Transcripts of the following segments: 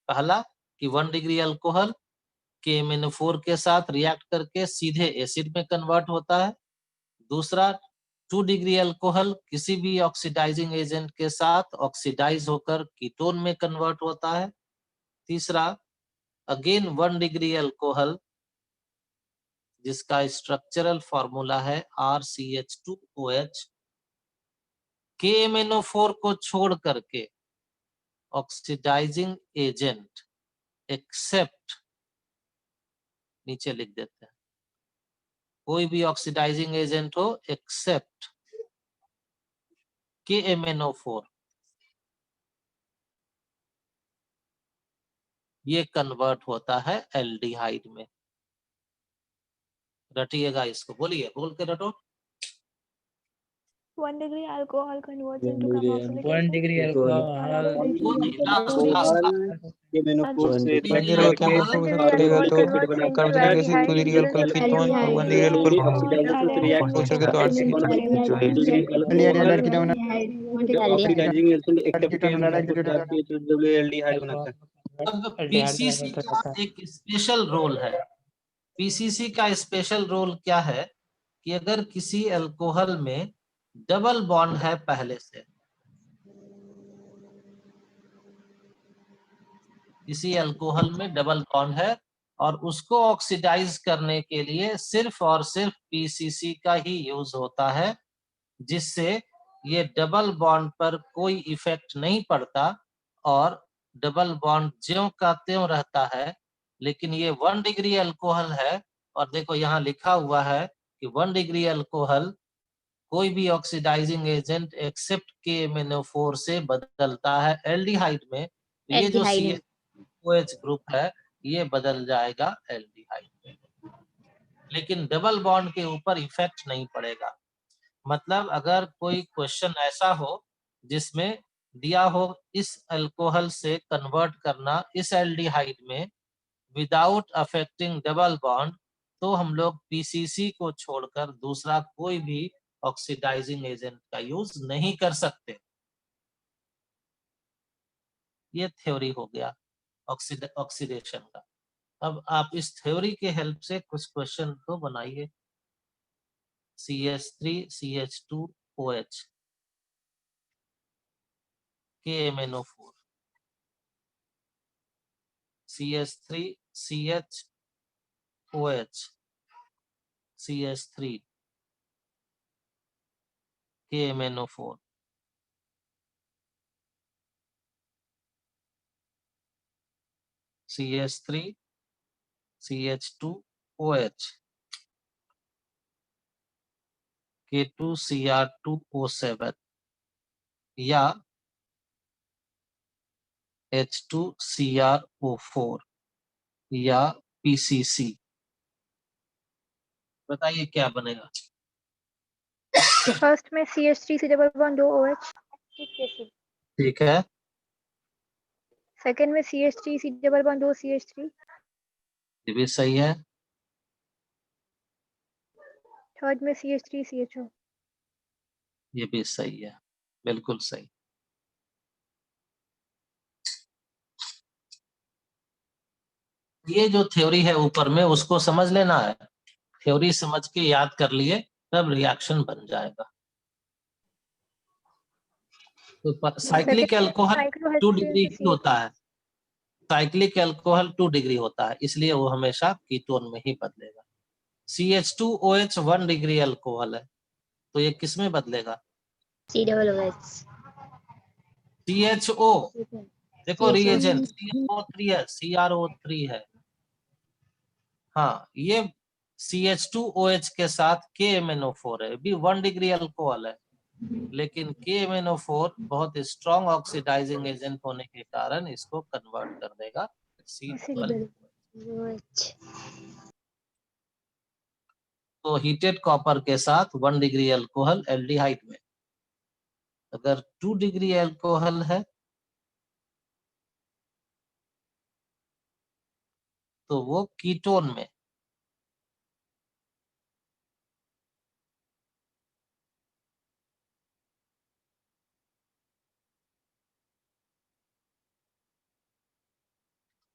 पहला कि 1 degree alcohol KMnO4 के साथ रिएक्ट करके सीधे एसिड में कन्वर्ट होता है। दूसरा 2 डिग्री अल्कोहल किसी भी ऑक्सीडाइजिंग एजेंट के साथ ऑक्सीडाइज होकर कीटोन में कन्वर्ट होता है। तीसरा अगेन 1 डिग्री अल्कोहल जिसका स्ट्रक्चरल फॉर्मूला है RCH2OH KMnO4 को छोड़ करके ऑक्सीडाइजिंग एजेंट एक्सेप्ट, नीचे लिख देते हैं, कोई भी ऑक्सीडाइजिंग एजेंट हो एक्सेप्ट KMnO4, ये कन्वर्ट होता है एल्डिहाइड में। रटिएगा इसको, बोलिए, बोल के रटो। 1 degree alcohol converts into 1 degree carboxylic 1 acid. degree alcohol वो नहीं, लास्ट अल्कोहल के मैंने हाँ फोर जी। से 1 रिएक्ट degree करके alcohol 1 degree करेगा alcohol तो converts into carbonic acid, 2 aldehyde. Degree alcohol ketone और 1 डिग्री अल्कोहल ऑक्सीडाइजर से रिएक्ट हो सके तो ऑक्सीडाइजिंग एजेंट एक्सेप्ट के एल्डिहाइड बनाता है। अब पीसीसी का एक स्पेशल रोल है। पीसीसी का स्पेशल रोल क्या है कि अगर किसी अल्कोहल में डबल बॉन्ड है पहले से, किसी अल्कोहल में डबल बॉन्ड है और उसको ऑक्सीडाइज करने के लिए सिर्फ और सिर्फ पीसीसी का ही यूज होता है, जिससे ये डबल बॉन्ड पर कोई इफेक्ट नहीं पड़ता और डबल बॉन्ड ज्यों का त्यों रहता है। लेकिन ये 1 डिग्री अल्कोहल है और देखो यहाँ लिखा हुआ है कि 1 डिग्री अल्कोहल कोई भी ऑक्सीडाइजिंग एजेंट एक्सेप्ट KMnO4 से बदलता है एल्डिहाइड में। तो ये जो CH2OH ग्रुप है ये बदल जाएगा एल्डिहाइड में, लेकिन डबल बॉन्ड के ऊपर इफेक्ट नहीं पड़ेगा। मतलब अगर कोई क्वेश्चन ऐसा हो जिसमें दिया हो इस अल्कोहल से कन्वर्ट करना इस एल्डिहाइड में विदाउट अफेक्टिंग डबल बॉन्ड, तो हम लोग पीसीसी को छोड़कर दूसरा कोई भी ऑक्सीडाइजिंग एजेंट का यूज नहीं कर सकते। ये थ्योरी हो गया ऑक्सीडेशन का। अब आप इस थ्योरी के हेल्प से कुछ क्वेश्चन को बनाइए। CH3CH2OH KMnO4 CH3CHOH CH3 KMnO4 CH3 CH2OH K2Cr2O7 या H2Cr O4 या PCC। बताइए क्या बनेगा। फर्स्ट में CH3 से डबल बॉन्ड 2 OH, ठीक है, सेकंड में CH3 से डबल बॉन्ड 2 CH3, ये भी सही है। थर्ड में CH3 CHO। ये भी सही है, बिल्कुल सही। ये जो थ्योरी है ऊपर में उसको समझ लेना है, थ्योरी समझ के याद कर लिए तब रिएक्शन बन जाएगा। तो साइक्लिक अल्कोहल 2 डिग्री ही होता है, साइक्लिक अल्कोहल 2 डिग्री होता है, इसलिए वो हमेशा कीटोन में ही बदलेगा। CH2OH 1 डिग्री अल्कोहल है, तो ये किस में बदलेगा? CHO, देखो रिएजेंट CRO3 है, CRO3 है। हाँ, ये CH2OH के साथ KMnO4 है, भी 1 डिग्री अल्कोहल है, लेकिन KMnO4 बहुत स्ट्रॉन्ग ऑक्सीडाइजिंग एजेंट होने के कारण इसको कन्वर्ट कर देगा तो हीटेड कॉपर के साथ 1 डिग्री अल्कोहल एल्डिहाइड में, अगर 2 डिग्री अल्कोहल है तो वो कीटोन में,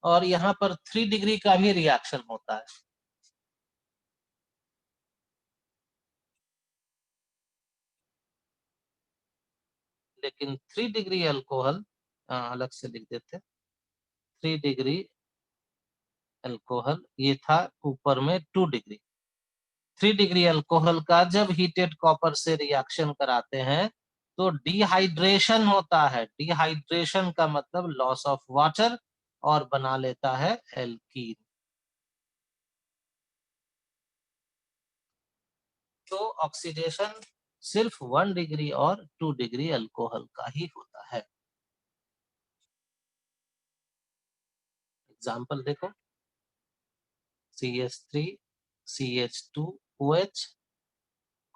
और यहाँ पर 3 डिग्री का भी रिएक्शन होता है। लेकिन 3 डिग्री अल्कोहल अलग से लिख देते, 3 डिग्री अल्कोहल, ये था ऊपर में 2 डिग्री। 3 डिग्री अल्कोहल का जब हीटेड कॉपर से रिएक्शन कराते हैं तो डिहाइड्रेशन होता है। डिहाइड्रेशन का मतलब लॉस ऑफ वाटर और बना लेता है एल्कीन। तो ऑक्सीडेशन सिर्फ 1 डिग्री और 2 डिग्री अल्कोहल का ही होता है। एग्जाम्पल देखो, CH3 CH2OH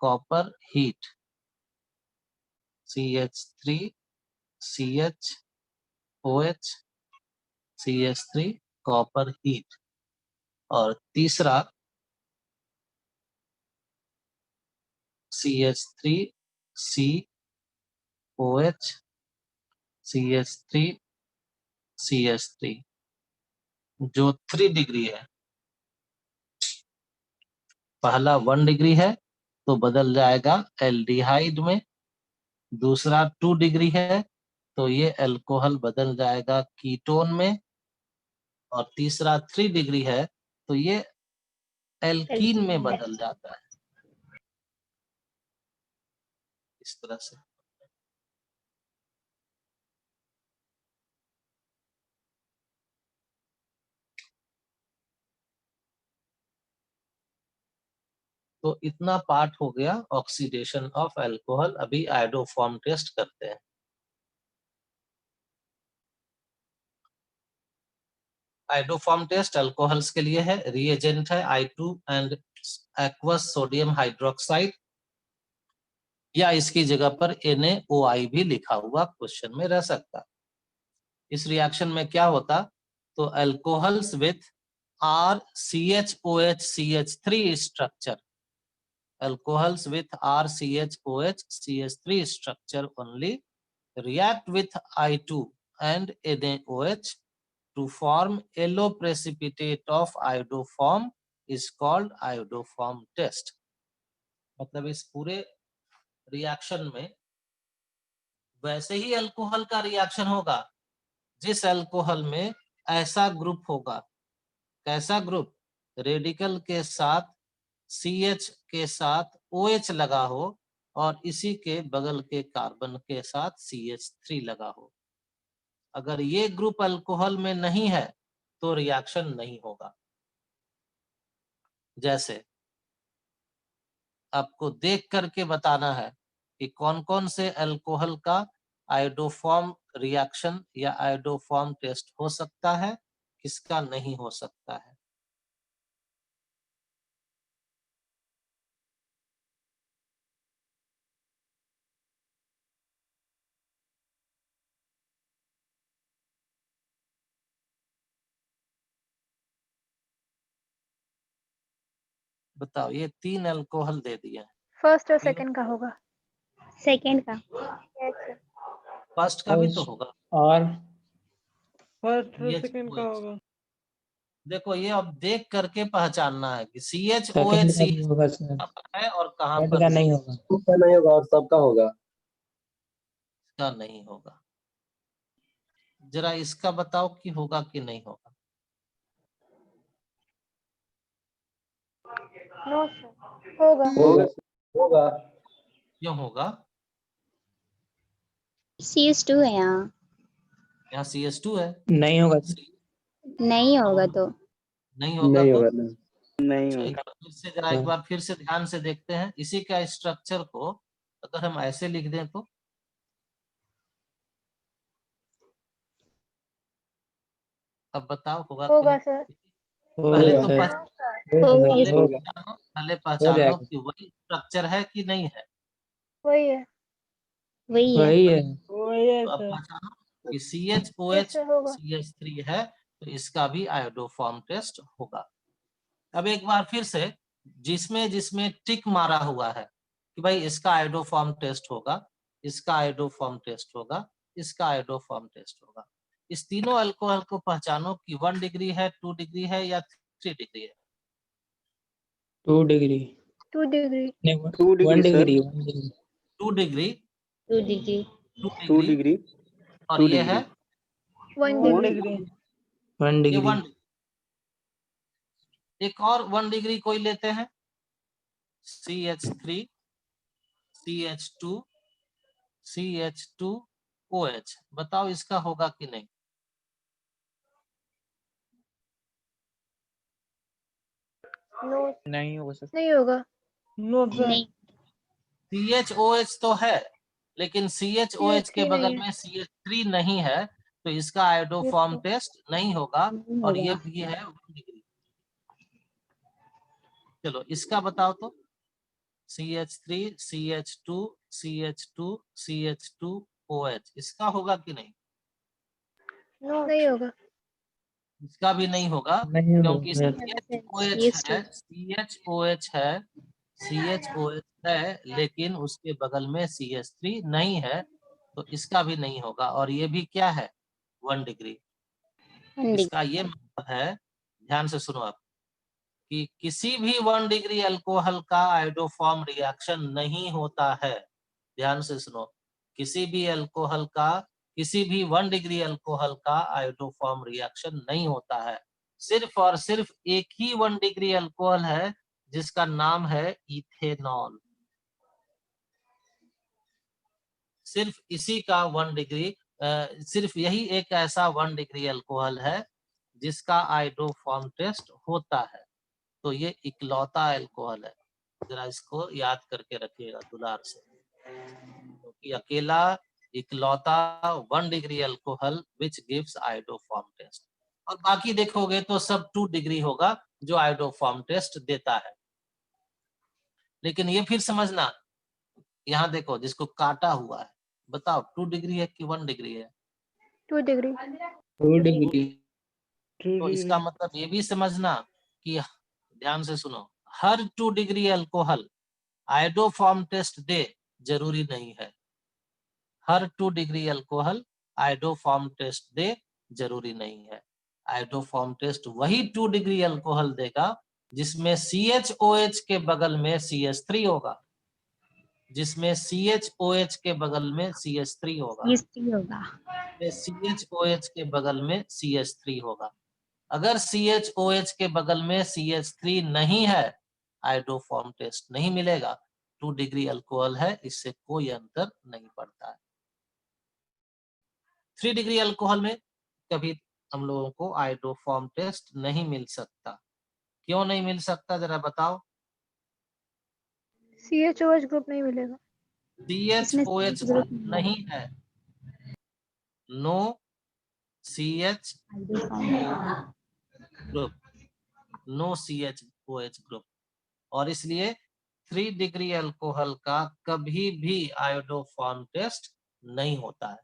copper heat, CH3 CHOH CH3 copper heat, और तीसरा CH3 COH CH3 CH3 जो 3 डिग्री है। पहला 1 डिग्री है तो बदल जाएगा एल्डिहाइड में, दूसरा 2 डिग्री है तो ये अल्कोहल बदल जाएगा कीटोन में, और तीसरा 3 डिग्री है तो ये एल्कीन में बदल जाता है। इस तरह से तो इतना पार्ट हो गया ऑक्सीडेशन ऑफ अल्कोहल। अभी आयोडोफॉर्म टेस्ट करते हैं। आयोडोफॉर्म टेस्ट अल्कोहल्स के लिए है। रिएजेंट है I2 and aqueous sodium hydroxide, या इसकी जगह पर NaOI भी लिखा हुआ क्वेश्चन में रह सकता। इस रिएक्शन में क्या होता, तो alcohols with RCHOHCH3 structure, alcohols with RCHOH CH3 structure only react with I2 and NaOH to form yellow precipitate of iodoform is called iodoform test। मतलब इस पूरे रिएक्शन में वैसे ही अल्कोहल का रिएक्शन होगा जिस अल्कोहल में ऐसा ग्रुप होगा। कैसा ग्रुप? रेडिकल के साथ CH के साथ OH लगा हो और इसी के बगल के कार्बन के साथ CH3 लगा हो। अगर ये ग्रुप अल्कोहल में नहीं है तो रिएक्शन नहीं होगा। जैसे आपको देख करके बताना है कि कौन कौन से अल्कोहल का आयोडोफॉर्म रिएक्शन या आयोडोफॉर्म टेस्ट हो सकता है, किसका नहीं हो सकता है। बताओ, ये 3 अल्कोहल दे दिए। फर्स्ट और सेकंड का होगा। सेकंड का। Yes, sir. फर्स्ट का भी तो होगा। और फर्स्ट ये सेकंड का होगा। देखो, ये अब देख करके पहचानना है कि सेकंड CHOH का भी होगा सर, है और कहाँ थर्ड पर का नहीं होगा। उसका नहीं होगा और सबका होगा। इसका नहीं होगा। जरा इसका बताओ कि होगा कि नहीं होगा। No, sir. होगा। होगा होगा। क्यों होगा? CS2 है यहाँ। यहाँ CH2 है। नहीं होगा। नहीं होगा तो नहीं होगा नहीं तो होगा नहीं अच्छा, होगा। फिर से जरा एक बार फिर से ध्यान से देखते हैं। इसी का स्ट्रक्चर को अगर हम ऐसे लिख दें तो अब बताओ होगा कि होगा नहीं? सर। पहले होगा। तो होगा। पहले पहचानो जाएगा। कि वही स्ट्रक्चर है कि नहीं है। वही है। वही है। वही है। वही है तो अब सर। पहचानो कि Yes, CHOH sir, होगा। CH3 है तो इसका भी आयोडोफॉर्म टेस्ट होगा। अब एक बार फिर से जिसमें जिसमें टिक मारा हुआ है कि भाई इसका आयोडोफॉर्म टेस्ट होगा, इसका आयोडोफॉर्म टेस्ट होगा, इसका आयोडोफॉर्म टेस्ट होगा, इस तीनों अल्कोहल को पहचानो कि 1 डिग्री है, 2 डिग्री है या 3 डिग्री है। 2 डिग्री 2 डिग्री। नहीं 2 1 degree sir. Degree 1 degree 2 degree 2 degree 2 2 degree degree और 2 ये है 1 1 डिग्री। डिग्री 1 ये डिग्री 1 एक और 1 डिग्री कोई लेते हैं, CH3 CH2 CH2OH। बताओ इसका होगा कि नहीं? नो, नहीं होगा सर। नहीं होगा। नो सर नहीं CHOH तो है, लेकिन CHOH के CH3 बगल नहीं है। में CH3 नहीं है, तो इसका आयोडोफॉर्म CH2। टेस्ट नहीं होगा नहीं और होगा। ये भी है 1 डिग्री। चलो इसका बताओ तो, CH3 CH2 CH2 CH2OH इसका होगा कि नहीं? नो, नहीं होगा। इसका भी नहीं होगा, नहीं क्योंकि होगा CHOH है CHOH है, लेकिन उसके बगल में CH3 नहीं है, तो इसका भी नहीं होगा और ये भी क्या है 1 डिग्री। 1 डिग्री इसका ये मतलब है, ध्यान से सुनो आप, कि किसी भी 1 डिग्री अल्कोहल का आयोडोफॉर्म रिएक्शन नहीं होता है। ध्यान से सुनो, किसी भी 1 डिग्री अल्कोहल का आयोडोफॉर्म रिएक्शन नहीं होता है। सिर्फ और सिर्फ एक ही 1 डिग्री अल्कोहल है जिसका नाम है इथेनॉल। सिर्फ इसी का 1 डिग्री सिर्फ यही एक ऐसा 1 डिग्री अल्कोहल है जिसका आयोडोफॉर्म टेस्ट होता है। तो ये इकलौता अल्कोहल है, जरा इसको याद करके रखिएगा दुलार से, क्योंकि अकेला इकलौता 1 degree alcohol which gives iodoform test, और बाकी देखोगे तो सब 2 डिग्री होगा जो आयोडोफॉर्म टेस्ट देता है। लेकिन ये फिर समझना, यहाँ देखो जिसको काटा हुआ है, बताओ 2 डिग्री है कि 1 डिग्री है? 2 डिग्री। 2 डिग्री 2 तो डिग्री इसका मतलब ये भी समझना कि, ध्यान से सुनो, हर 2 डिग्री अल्कोहल आयोडोफॉर्म टेस्ट दे जरूरी नहीं है। हर 2 डिग्री अल्कोहल आयोडोफॉर्म टेस्ट दे जरूरी नहीं है। आयोडोफॉर्म टेस्ट वही 2 डिग्री अल्कोहल देगा जिसमें CHOH के बगल में CH3 होगा, जिसमें CHOH के बगल में CH3 होगा, 30 होगा। CHOH के बगल में CH3 होगा। अगर CHOH के बगल में CH3 नहीं है, आयोडोफॉर्म टेस्ट नहीं मिलेगा। 2 डिग्री अल्कोहल है, इससे कोई अंतर नहीं पड़ता है। 3 डिग्री अल्कोहल में कभी हम लोगों को आयोडोफॉर्म टेस्ट नहीं मिल सकता। क्यों नहीं मिल सकता, जरा बताओ? CHOH ग्रुप नहीं मिलेगा। इसमें CHOH ग्रुप ग्रुप नहीं है, no CH iodoform group, no CHOH group, और इसलिए 3 डिग्री अल्कोहल का कभी भी आयोडोफॉर्म टेस्ट नहीं होता है।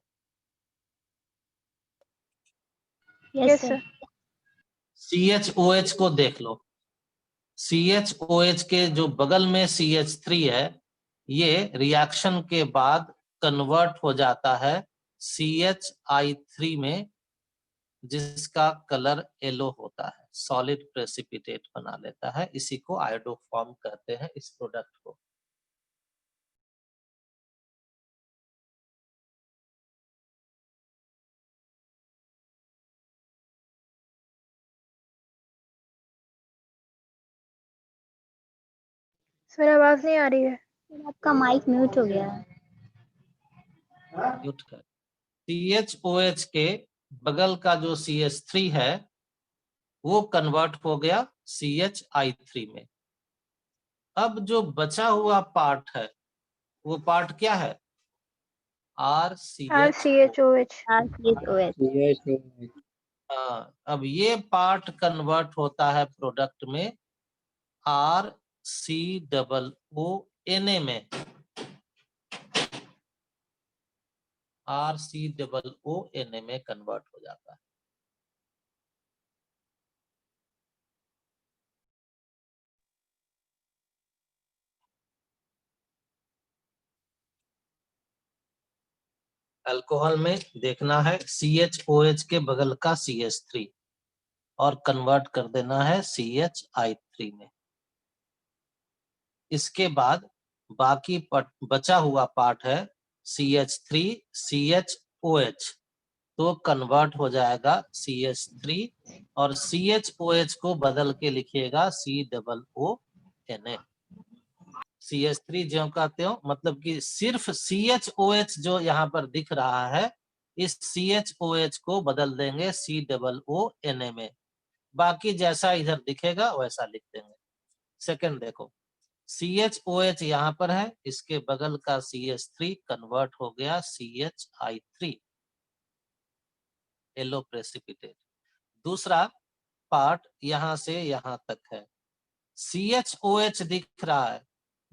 Yes yes sir. Sir. CHOH को देख लो, CHOH के जो बगल में CH3 है, ये रिएक्शन के बाद कन्वर्ट हो जाता है CHI3 में, जिसका कलर येलो होता है, सॉलिड प्रेसिपिटेट बना लेता है। इसी को आयोडोफॉर्म कहते हैं, इस प्रोडक्ट को। सर आवाज नहीं आ रही है। आपका माइक म्यूट हो गया है। म्यूट कर। CHOH के बगल का जो CH3 है वो कन्वर्ट हो गया CHI3 में। अब जो बचा हुआ पार्ट है वो पार्ट क्या है? RCHO। RCHOH। RCHOH यस हाँ, अब ये पार्ट कन्वर्ट होता है प्रोडक्ट में RCOONA में, RCOONA में कन्वर्ट हो जाता है। अल्कोहल में देखना है CHOH के बगल का CH3 और कन्वर्ट कर देना है CHI3 में। इसके बाद बाकी बचा हुआ पार्ट है CH3 CHOH, तो कन्वर्ट हो जाएगा CH3 और CHOH को बदल के लिखिएगा COONA। CH3 ज्यों का त्यों, मतलब कि सिर्फ CHOH जो यहाँ पर दिख रहा है, इस CHOH को बदल देंगे COONA में, बाकी जैसा इधर दिखेगा वैसा लिख देंगे। सेकंड देखो, CHOH यहाँ पर है, इसके बगल का CH3 कन्वर्ट हो गया CHI3, येलो प्रेसिपिटेट। दूसरा पार्ट यहाँ से यहाँ तक है, CHOH दिख रहा है,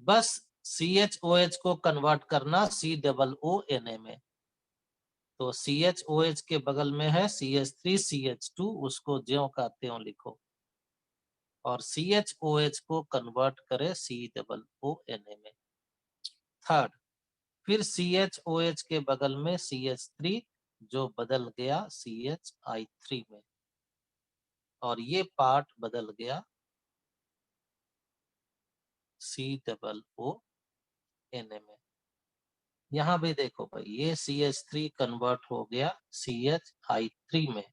बस CHOH को कन्वर्ट करना COONA में। तो CHOH के बगल में है CH3 CH2, उसको ज्यों का त्यों लिखो और CHOH को कन्वर्ट करे COONA में। थर्ड, फिर CHOH के बगल में CH3 जो बदल गया CHI3 में, और ये पार्ट बदल गया COONA में। यहाँ भी देखो भाई, ये CH3 कन्वर्ट हो गया CHI3 में,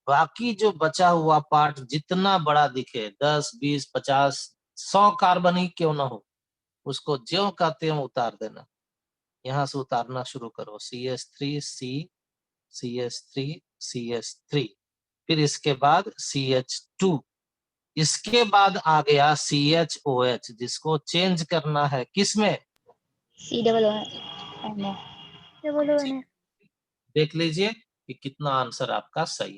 बाकी जो बचा हुआ पार्ट जितना बड़ा दिखे, 10, 20, 50, 100 कार्बन ही क्यों ना हो, उसको ज्यों का त्यों उतार देना। यहाँ से उतारना शुरू करो, CH3 CH3 CH3, फिर इसके बाद CH2, इसके बाद आ गया CHOH, जिसको चेंज करना है किसमें, COONA। ये बोलो इन्हें। देख लीजिए कि कितना आंसर आपका सही है।